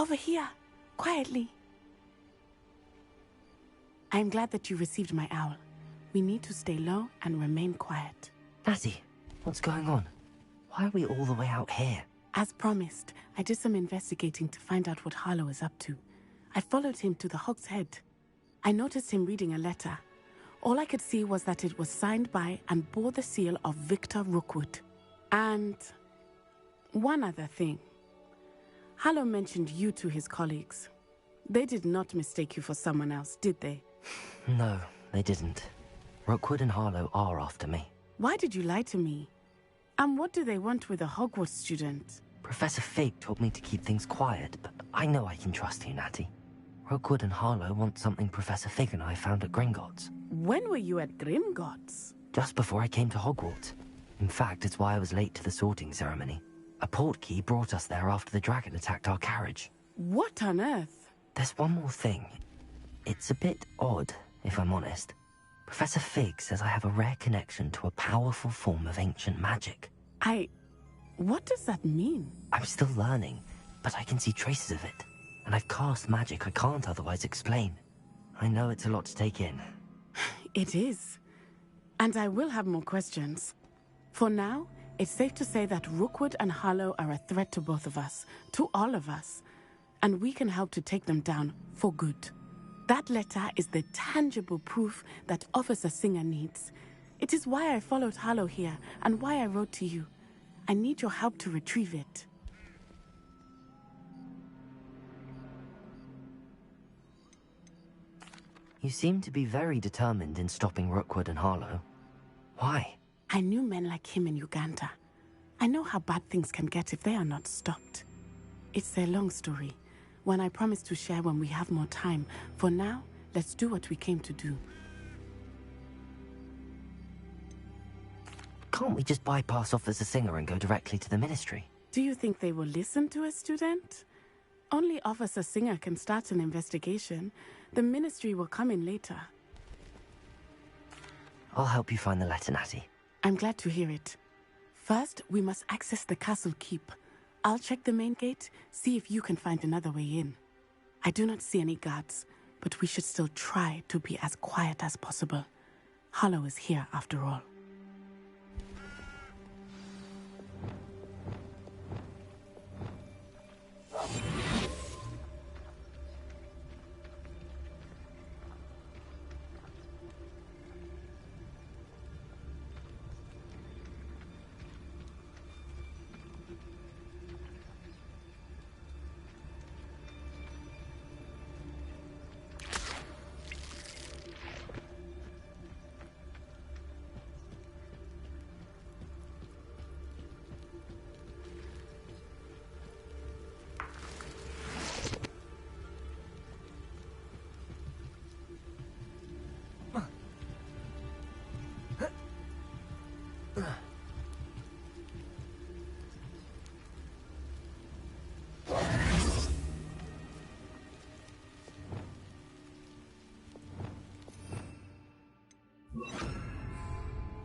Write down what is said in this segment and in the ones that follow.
Over here, quietly. I am glad that you received my owl. We need to stay low and remain quiet. Natty, what's going on? Why are we all the way out here? As promised, I did some investigating to find out what Harlow is up to. I followed him to the Hog's Head. I noticed him reading a letter. All I could see was that it was signed by and bore the seal of Victor Rookwood. And one other thing. Harlow mentioned you to his colleagues. They did not mistake you for someone else, did they? No, they didn't. Rookwood and Harlow are after me. Why did you lie to me? And what do they want with a Hogwarts student? Professor Fig told me to keep things quiet, but I know I can trust you, Natty. Rookwood and Harlow want something Professor Fig and I found at Gringotts. When were you at Gringotts? Just before I came to Hogwarts. In fact, it's why I was late to the sorting ceremony. A portkey brought us there after the dragon attacked our carriage. What on earth? There's one more thing. It's a bit odd, if I'm honest. Professor Fig says I have a rare connection to a powerful form of ancient magic. What does that mean? I'm still learning, but I can see traces of it. And I've cast magic I can't otherwise explain. I know it's a lot to take in. It is. And I will have more questions. For now, it's safe to say that Rookwood and Harlow are a threat to both of us, to all of us. And we can help to take them down for good. That letter is the tangible proof that Officer Singer needs. It is why I followed Harlow here and why I wrote to you. I need your help to retrieve it. You seem to be very determined in stopping Rookwood and Harlow. Why? I knew men like him in Uganda. I know how bad things can get if they are not stopped. It's a long story, one I promise to share when we have more time. For now, let's do what we came to do. Can't we just bypass Officer Singer and go directly to the Ministry? Do you think they will listen to a student? Only Officer Singer can start an investigation. The Ministry will come in later. I'll help you find the letter, Natty. I'm glad to hear it. First, we must access the castle keep. I'll check the main gate, see if you can find another way in. I do not see any guards, but we should still try to be as quiet as possible. Harlow is here after all.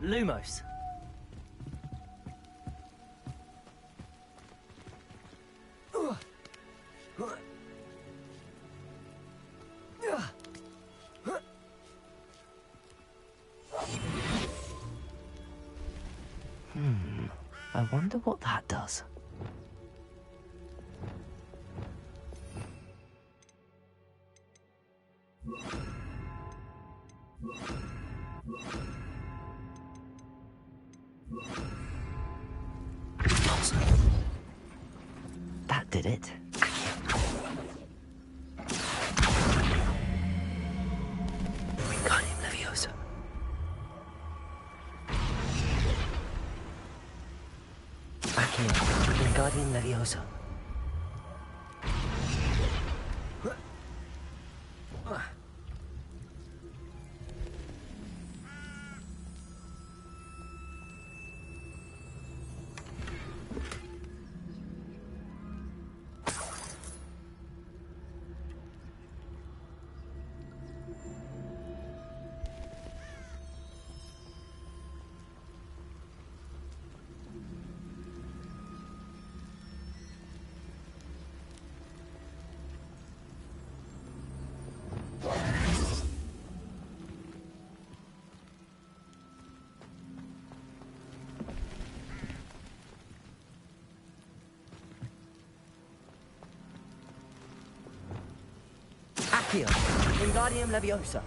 Lumos. I wonder what that does. That did it. Wingardium Leviosa. Accio. Wingardium Leviosa. Accio. Wingardium Leviosa.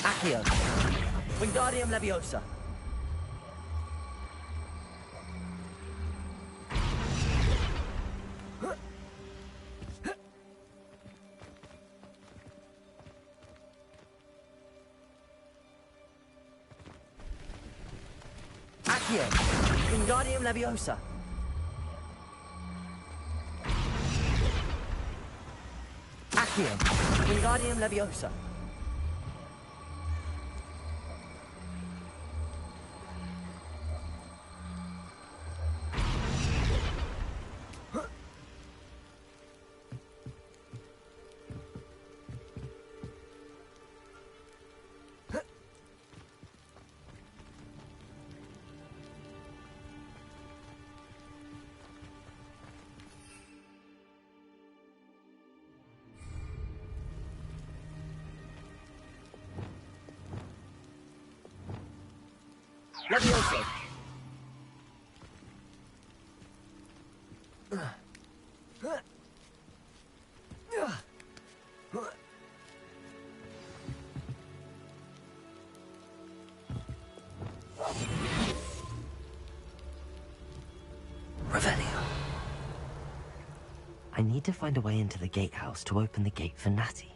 Accio. Wingardium Leviosa. Accio. Wingardium Leviosa. Accio. Wingardium Leviosa. Leviosa. Revelio. I need to find a way into the gatehouse to open the gate for Natty.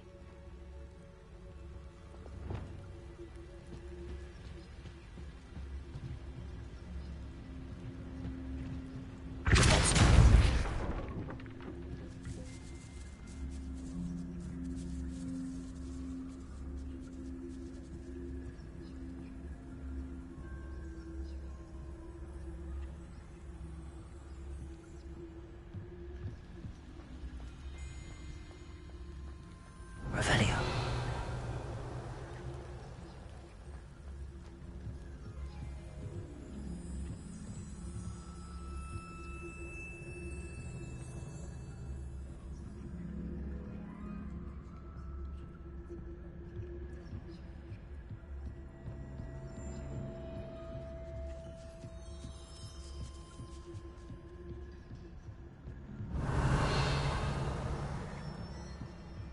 Revelio.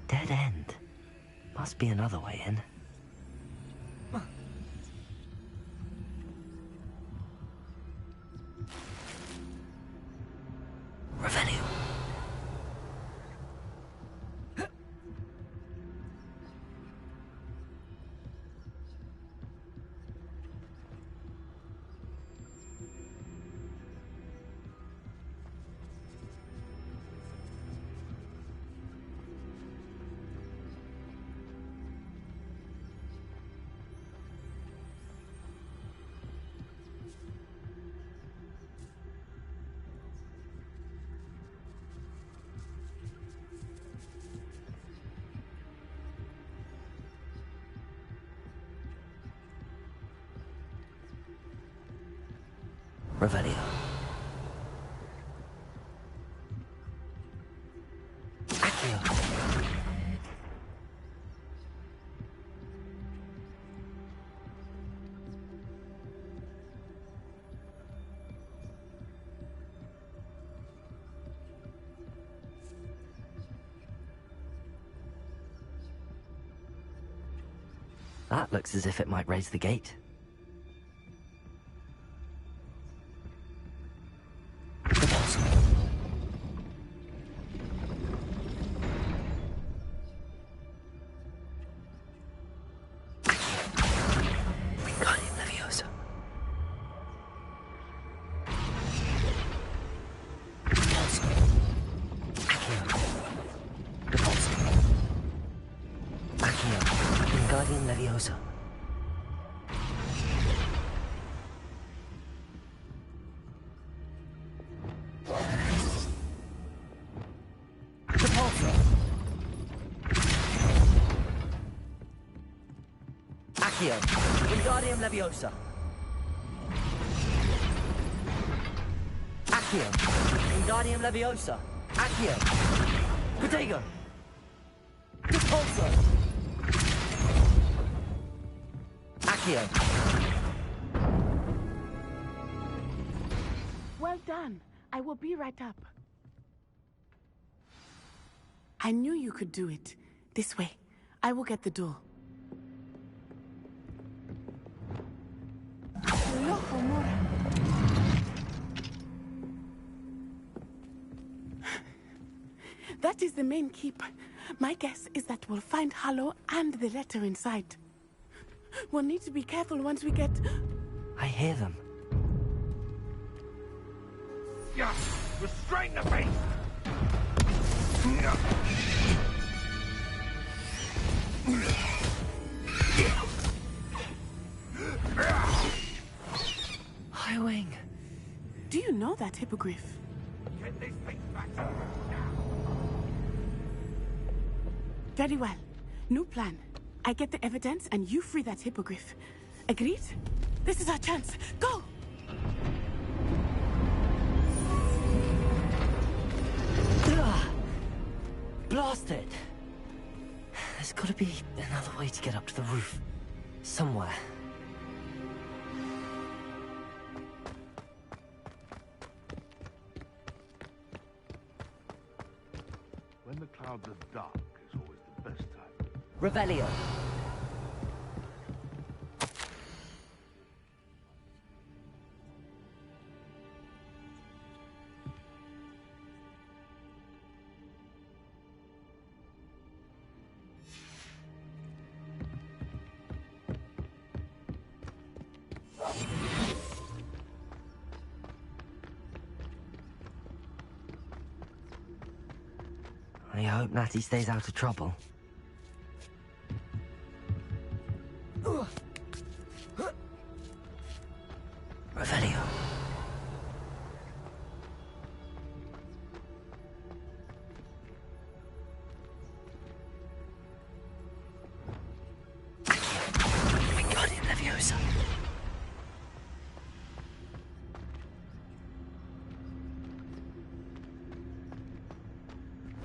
Dead end. Must be another way in. Revelio. Revelio. Accio. That looks as if it might raise the gate. Wingardium Leviosa. Accio. Wingardium Leviosa. Accio. Wingardium Leviosa. Accio. Protego. Repulsor. Accio. Well done. I will be right up. I knew you could do it. This way. I will get the door. That is the main keep. My guess is that we'll find Hallow and the letter inside. We'll need to be careful once we get... I hear them. Yeah, restrain the beast! Highwing. Do you know that hippogriff? Get these things back to me now! Very well. New plan. I get the evidence and you free that hippogriff. Agreed? This is our chance. Go! Blast it! There's gotta be another way to get up to the roof. Somewhere. When the clouds are dark is always the best time. Revelio. I hope Natty stays out of trouble. Revelio. Wingardium Leviosa.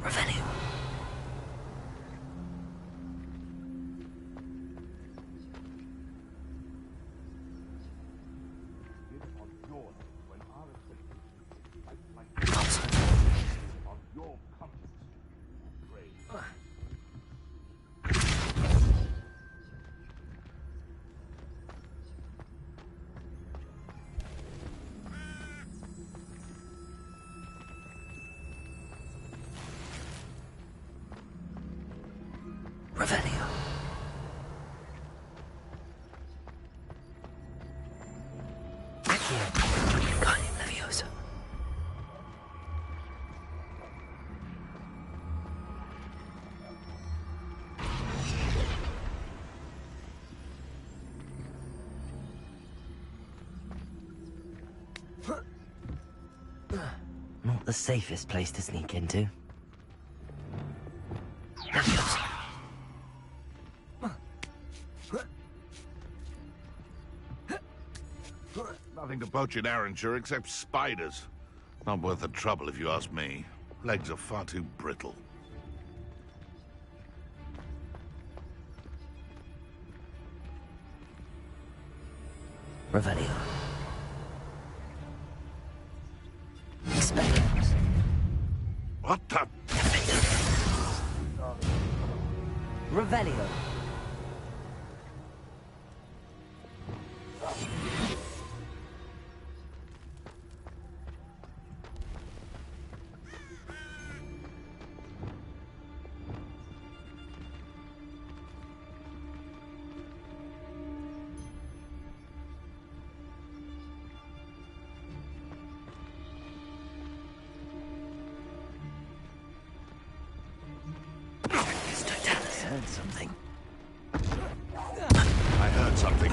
Revelio. Revelio. Accio. Wingardium Leviosa. Not the safest place to sneak into. Leviosa. Nothing to poach in Arranshire except spiders. Not worth the trouble if you ask me. Legs are far too brittle. Revelio. Expelliarmus. What the... Revelio. Heard something. I heard something.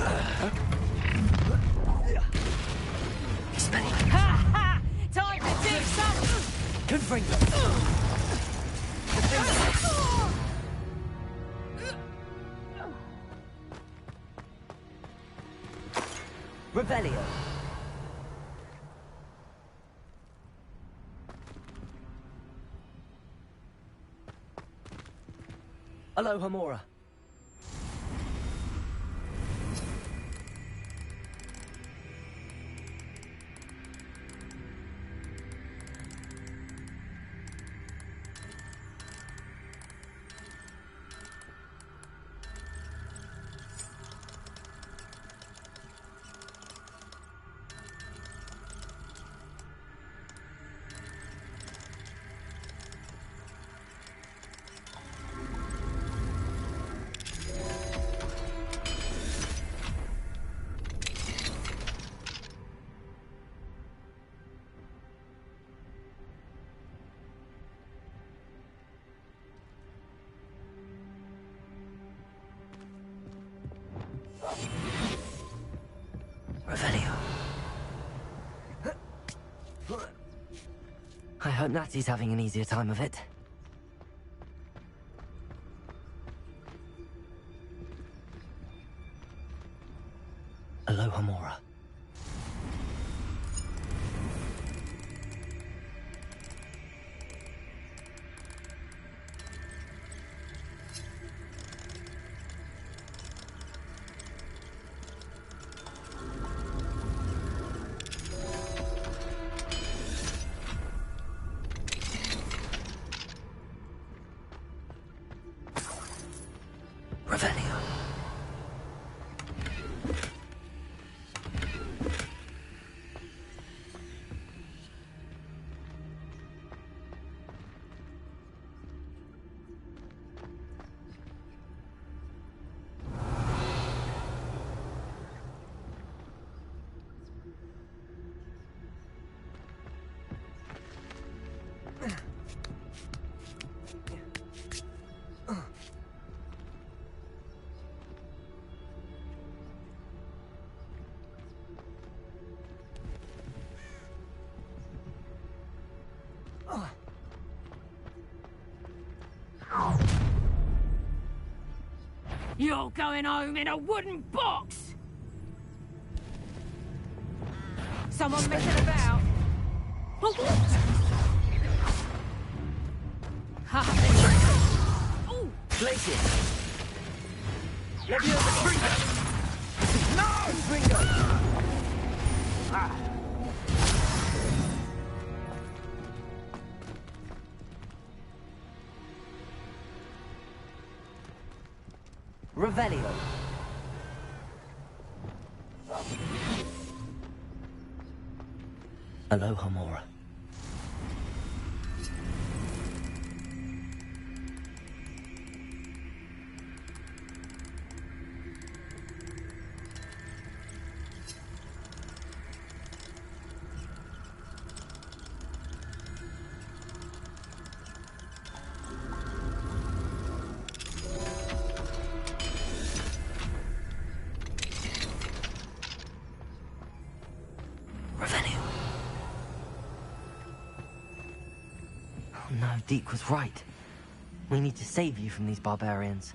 Expelliarmus. Ha ha! Time to do something! Confringo. Revelio. Aloha Mora. Revelio. I hope Natty's having an easier time of it. Aloha Mora. Revelio. You're going home in a wooden box! Someone messing about? Ooh. Glacier. Let me over Trigger. No! Trigger! Ah. Revelio. Aloha Mora. No, Deke was right. We need to save you from these barbarians.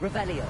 Revelio.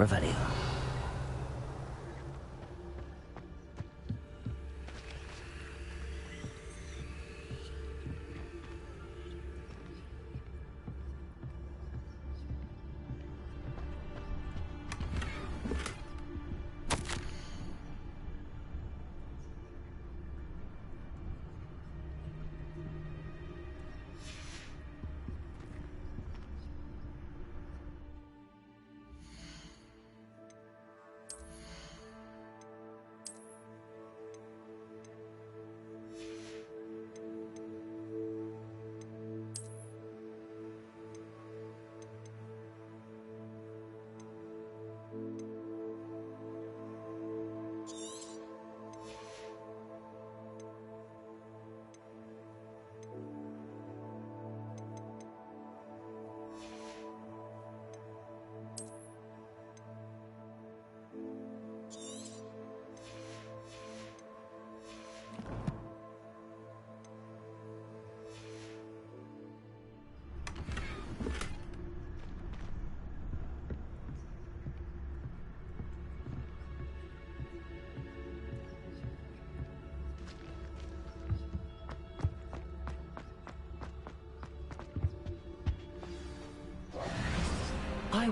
Revelio.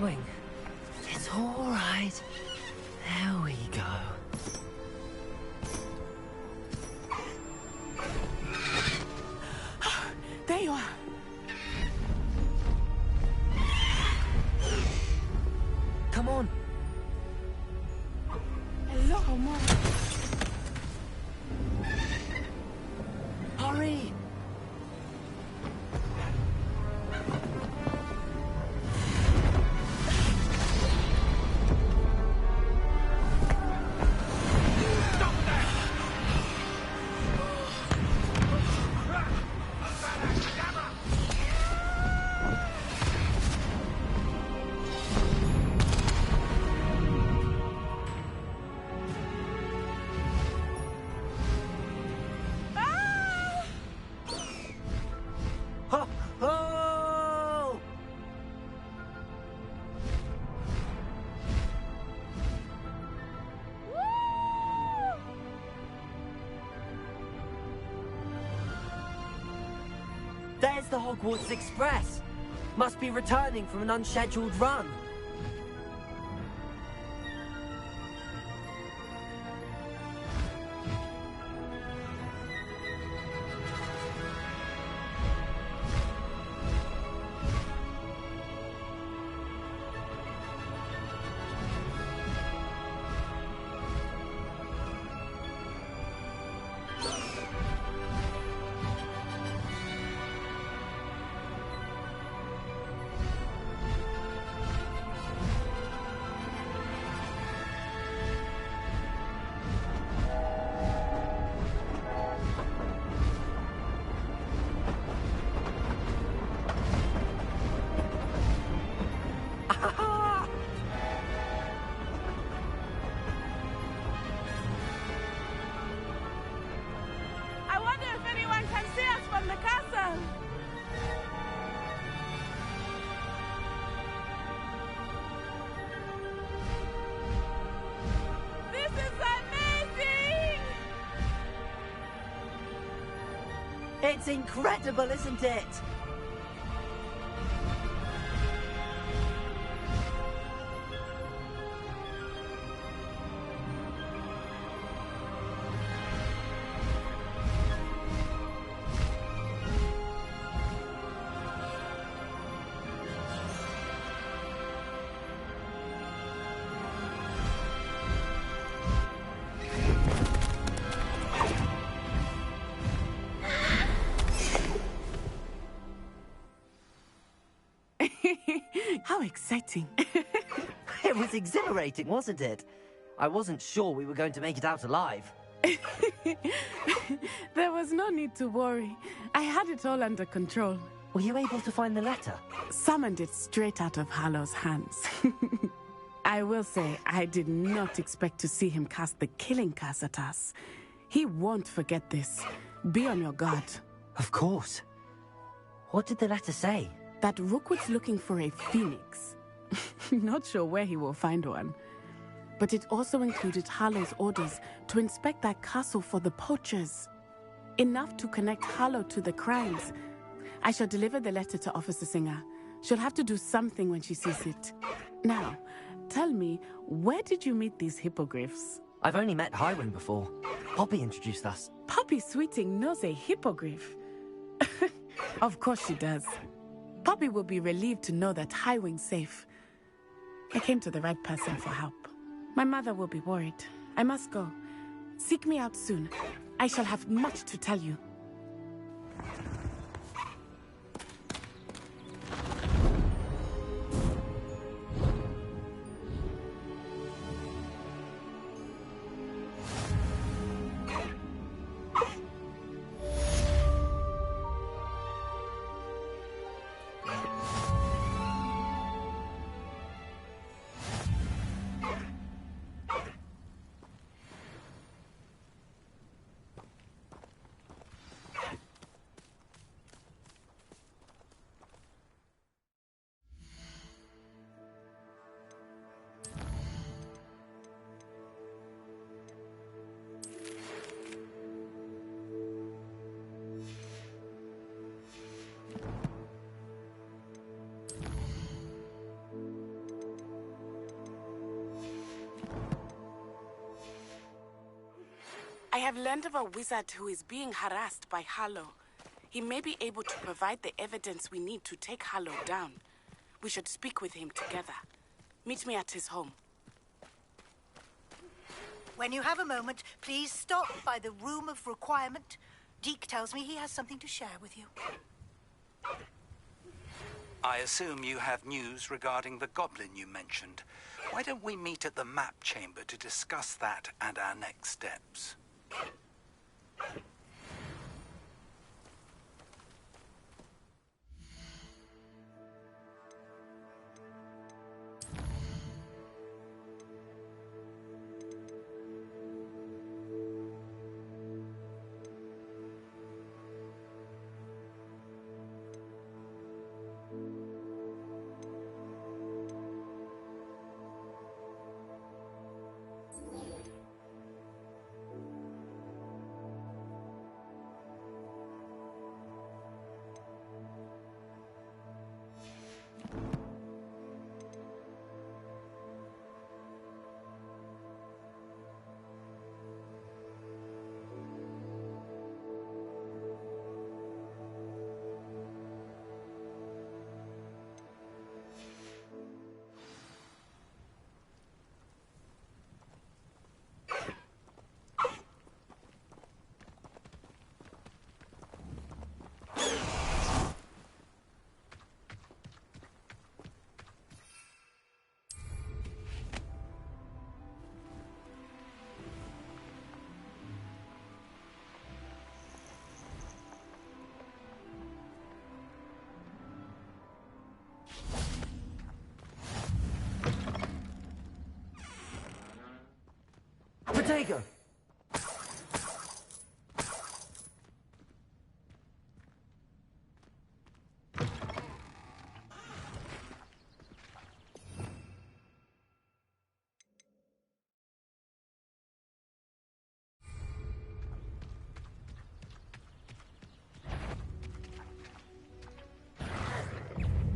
Wing. It's all right. There we go. There you are. Come on. Hello, Mom. Hurry! There's the Hogwarts Express. Must be returning from an unscheduled run. I wonder if anyone can see us from the castle. This is amazing! It's incredible, isn't it? How exciting. It was exhilarating, wasn't it? I wasn't sure we were going to make it out alive. There was no need to worry. I had it all under control. Were you able to find the letter? Summoned it straight out of Hallow's hands. I will say, I did not expect to see him cast the killing curse at us. He won't forget this. Be on your guard. Of course. What did the letter say? That Rookwood's looking for a phoenix. Not sure where he will find one. But it also included Harlow's orders to inspect that castle for the poachers. Enough to connect Harlow to the crimes. I shall deliver the letter to Officer Singer. She'll have to do something when she sees it. Now, tell me, where did you meet these hippogriffs? I've only met Highwing before. Poppy introduced us. Poppy Sweeting knows a hippogriff. Of course she does. Poppy will be relieved to know that Highwing's safe. I came to the right person for help. My mother will be worried. I must go. Seek me out soon. I shall have much to tell you. I have learned of a wizard who is being harassed by Harlow. He may be able to provide the evidence we need to take Harlow down. We should speak with him together. Meet me at his home. When you have a moment, please stop by the Room of Requirement. Deke tells me he has something to share with you. I assume you have news regarding the goblin you mentioned. Why don't we meet at the map chamber to discuss that and our next steps? Protego!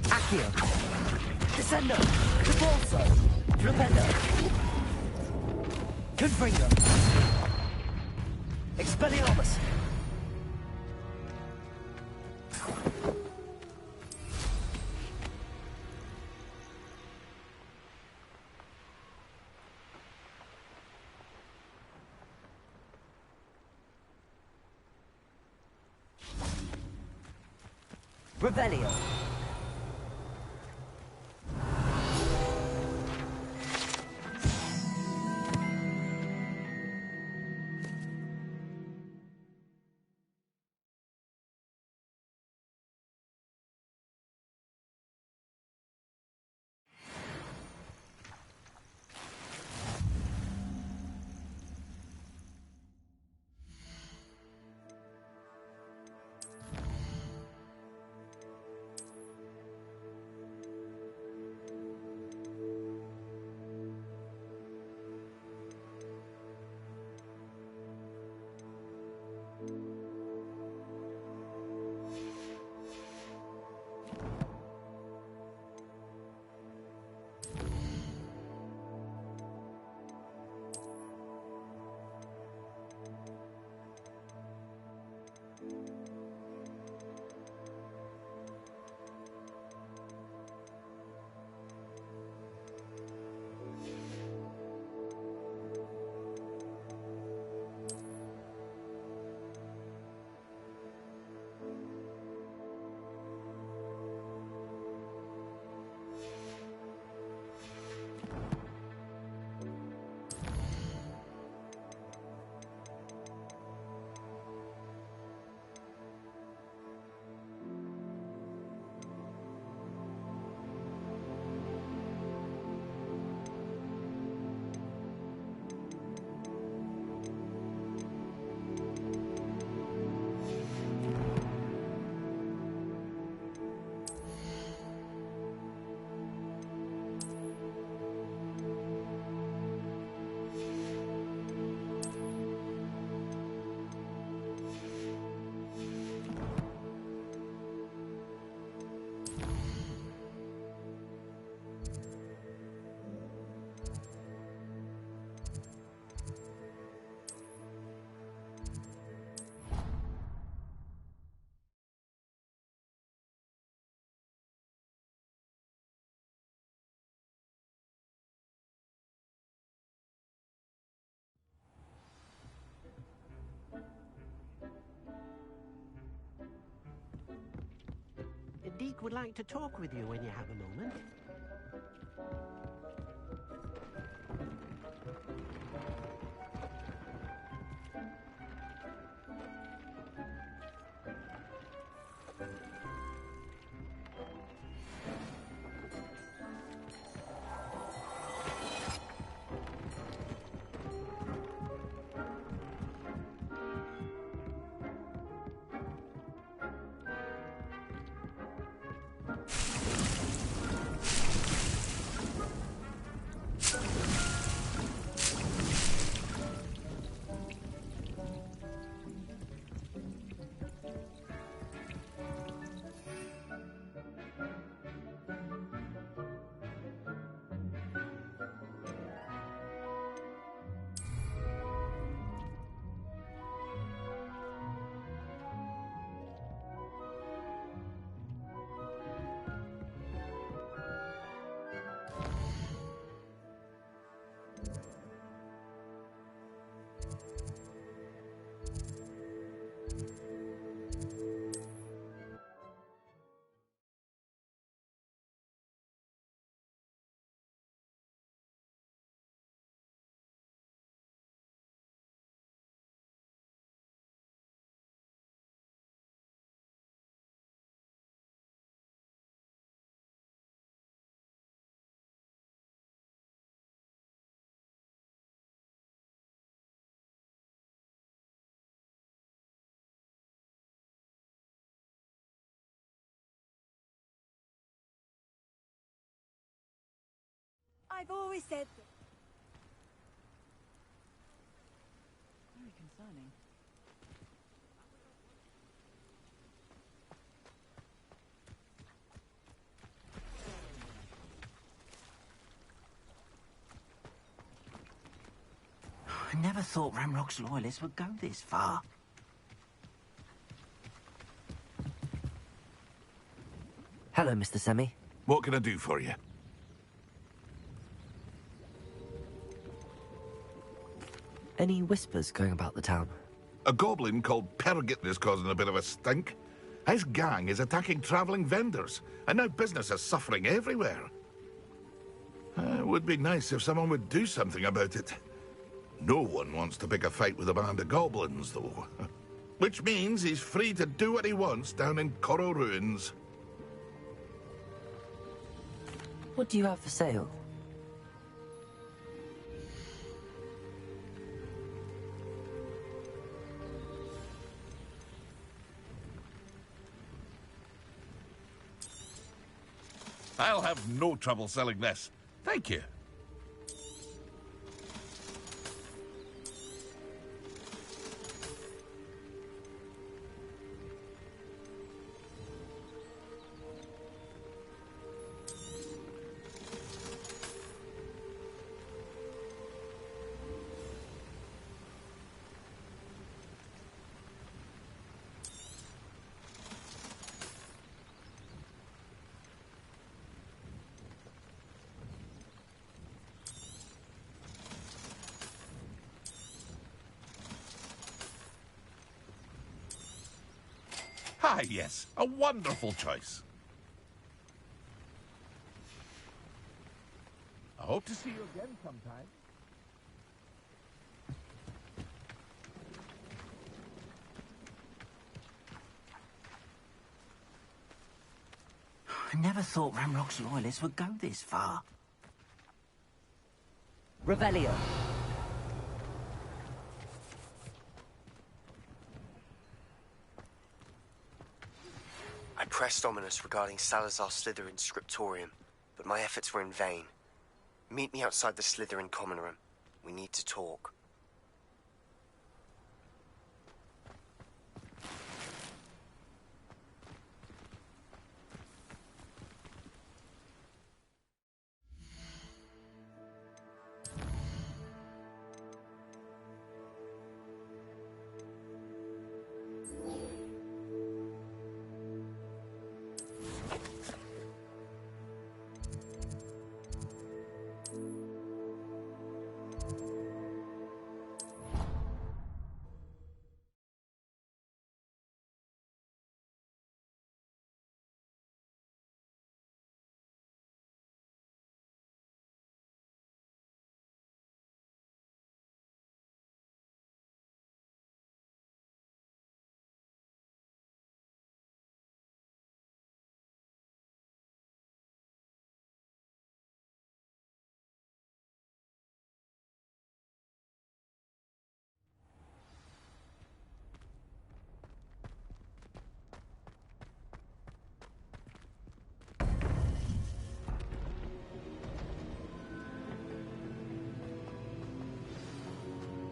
Accio! Descendo! Repulso! Rependo! Confringo! Expelliarmus! Revelio! would like to talk with you when you have a moment. I've always said that. Very concerning. I never thought Ramrock's loyalists would go this far. Hello, Mr. Semi. What can I do for you? Any whispers going about the town? A goblin called Pergit is causing a bit of a stink. His gang is attacking travelling vendors, and now business is suffering everywhere. It would be nice if someone would do something about it. No one wants to pick a fight with a band of goblins, though. Which means he's free to do what he wants down in Coral Ruins. What do you have for sale? I'll have no trouble selling this. Thank you. Ah, yes. A wonderful choice. I hope to see you again sometime. I never thought Ramrock's loyalists would go this far. Revelio. I pressed Ominous regarding Salazar Slytherin's scriptorium, but my efforts were in vain. Meet me outside the Slytherin common room. We need to talk.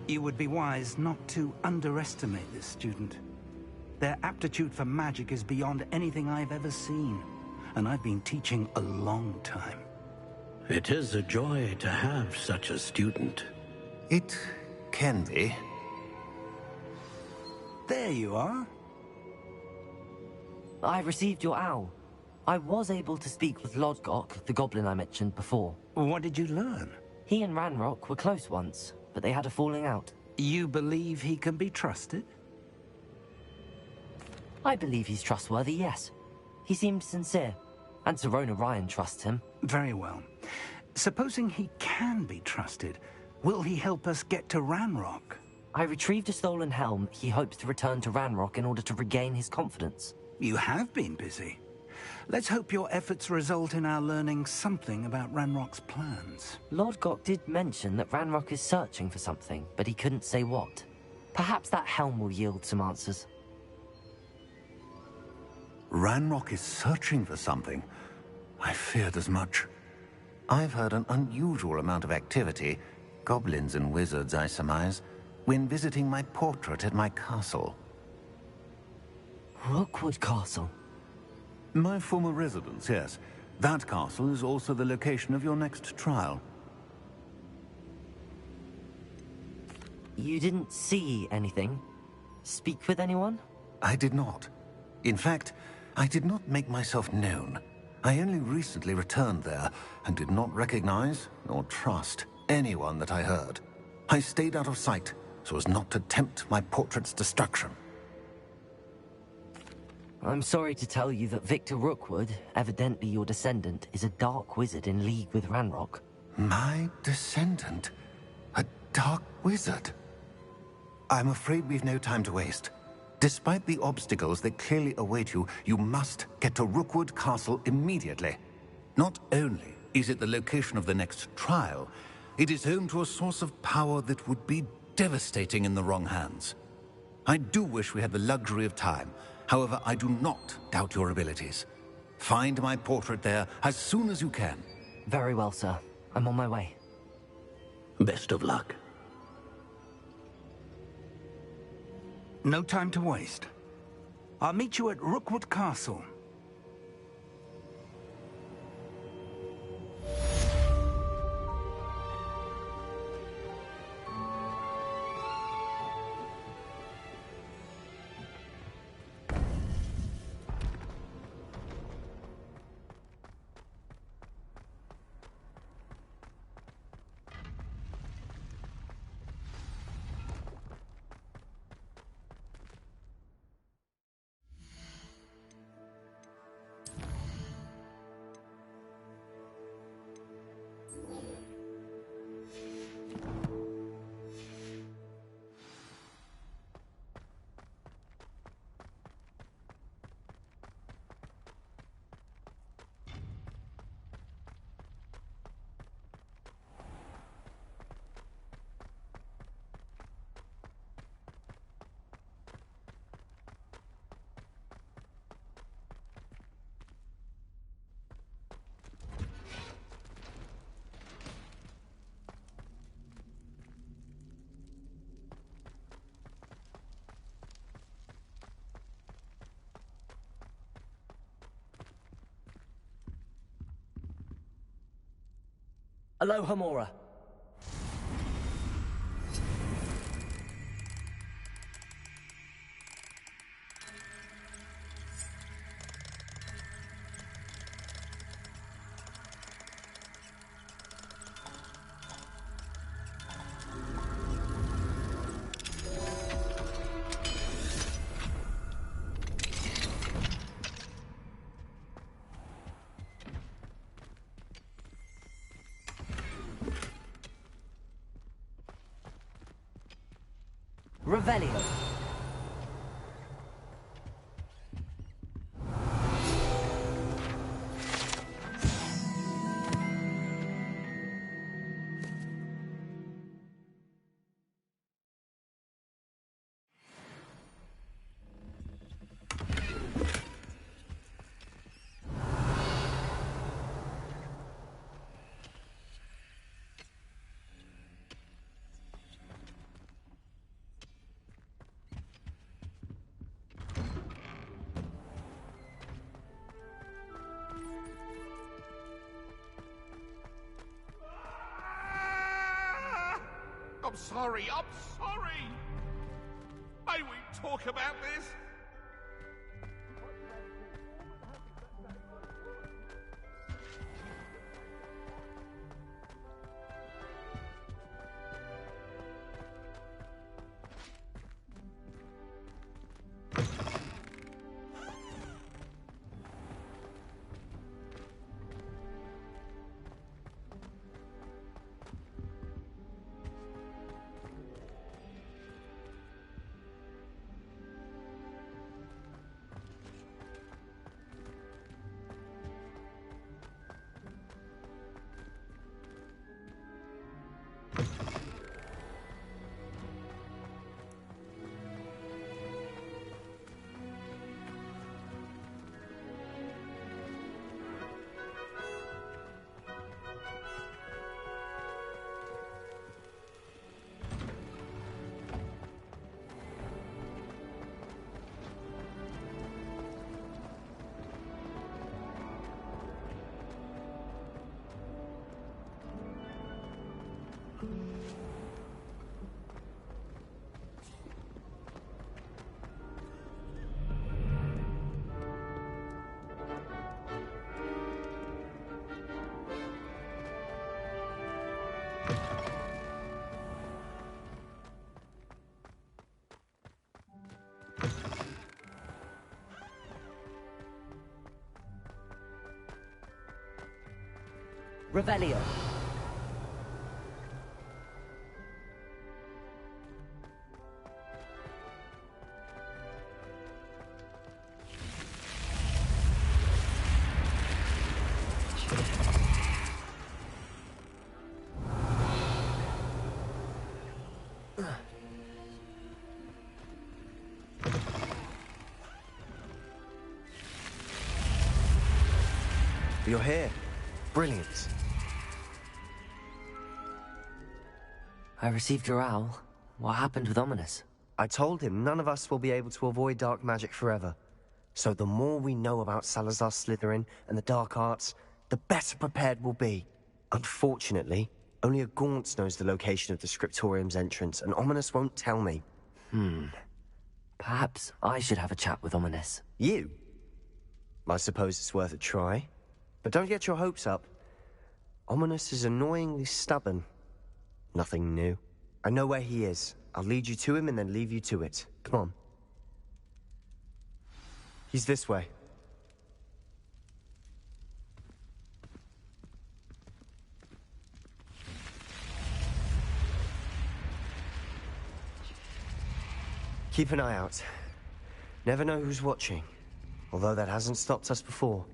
You would be wise not to underestimate this student. Their aptitude for magic is beyond anything I've ever seen, and I've been teaching a long time. It is a joy to have such a student. It can be. There you are. I received your owl. I was able to speak with Lodgok, the goblin I mentioned before. What did you learn? He and Ranrock were close once, but they had a falling out. You believe he can be trusted? I believe he's trustworthy, yes. He seemed sincere, and Serona Ryan trusts him. Very well. Supposing he can be trusted, will he help us get to Ranrock? I retrieved a stolen helm. He hopes to return to Ranrock in order to regain his confidence. You have been busy. Let's hope your efforts result in our learning something about Ranrock's plans. Lodgok did mention that Ranrock is searching for something, but he couldn't say what. Perhaps that helm will yield some answers. Ranrock is searching for something. I feared as much. I've heard an unusual amount of activity, goblins and wizards, I surmise, when visiting my portrait at my castle. Rookwood Castle? My former residence, yes. That castle is also the location of your next trial. You didn't see anything? Speak with anyone? I did not. In fact, I did not make myself known. I only recently returned there and did not recognize nor trust anyone that I heard. I stayed out of sight so as not to tempt my portrait's destruction. I'm sorry to tell you that Victor Rookwood, evidently your descendant, is a dark wizard in league with Ranrock. My descendant? A dark wizard? I'm afraid we've no time to waste. Despite the obstacles that clearly await you, you must get to Rookwood Castle immediately. Not only is it the location of the next trial, it is home to a source of power that would be devastating in the wrong hands. I do wish we had the luxury of time. However, I do not doubt your abilities. Find my portrait there as soon as you can. Very well, sir. I'm on my way. Best of luck. No time to waste. I'll meet you at Rookwood Castle. Aloha, Mora. Revelio. I'm sorry. I'm sorry. May we talk about this? Revelio. You're here. Brilliant. I received your owl. What happened with Ominous? I told him none of us will be able to avoid dark magic forever. So the more we know about Salazar Slytherin and the dark arts, the better prepared we'll be. Unfortunately, only a Gaunt knows the location of the Scriptorium's entrance, and Ominous won't tell me. Perhaps I should have a chat with Ominous. You? I suppose it's worth a try. But don't get your hopes up. Ominous is annoyingly stubborn. Nothing new. I know where he is. I'll lead you to him and then leave you to it. Come on. He's this way. Keep an eye out. Never know who's watching. Although that hasn't stopped us before.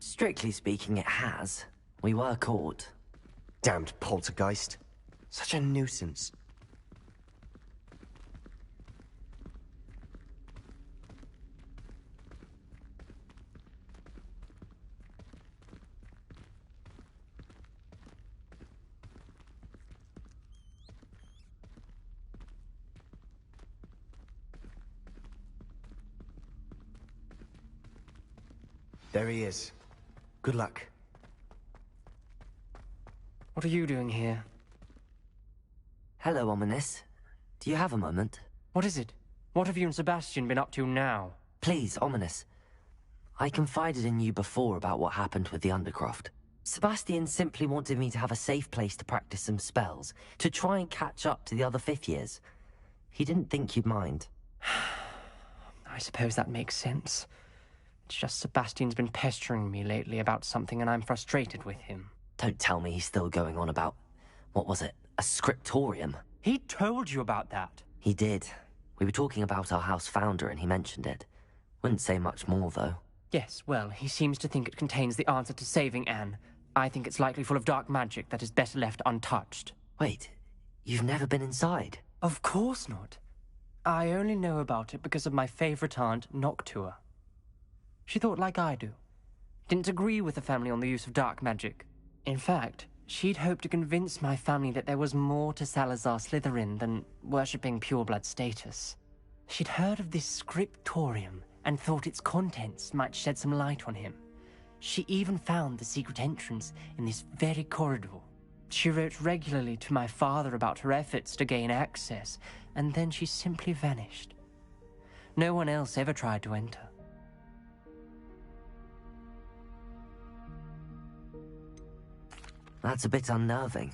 Strictly speaking, it has. We were caught. Damned poltergeist. Such a nuisance. There he is. Good luck. What are you doing here? Hello, Ominous. Do you have a moment? What is it? What have you and Sebastian been up to now? Please, Ominous. I confided in you before about what happened with the Undercroft. Sebastian simply wanted me to have a safe place to practice some spells, to try and catch up to the other fifth years. He didn't think you'd mind. I suppose that makes sense. It's just Sebastian's been pestering me lately about something and I'm frustrated with him. Don't tell me he's still going on about, what was it, a scriptorium? He told you about that. He did. We were talking about our house founder and he mentioned it. Wouldn't say much more, though. Yes, well, he seems to think it contains the answer to saving Anne. I think it's likely full of dark magic that is better left untouched. Wait, you've never been inside? Of course not. I only know about it because of my favorite aunt, Noctua. She thought like I do. Didn't agree with the family on the use of dark magic. In fact, she'd hoped to convince my family that there was more to Salazar Slytherin than worshipping pureblood status. She'd heard of this scriptorium and thought its contents might shed some light on him. She even found the secret entrance in this very corridor. She wrote regularly to my father about her efforts to gain access, and then she simply vanished. No one else ever tried to enter. That's a bit unnerving.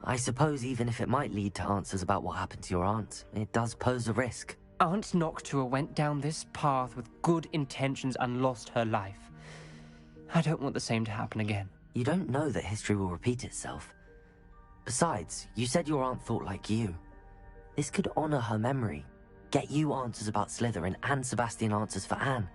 I suppose even if it might lead to answers about what happened to your aunt, it does pose a risk. Aunt Noctua went down this path with good intentions and lost her life. I don't want the same to happen again. You don't know that history will repeat itself. Besides, you said your aunt thought like you. This could honor her memory, get you answers about Slytherin and Sebastian answers for Anne.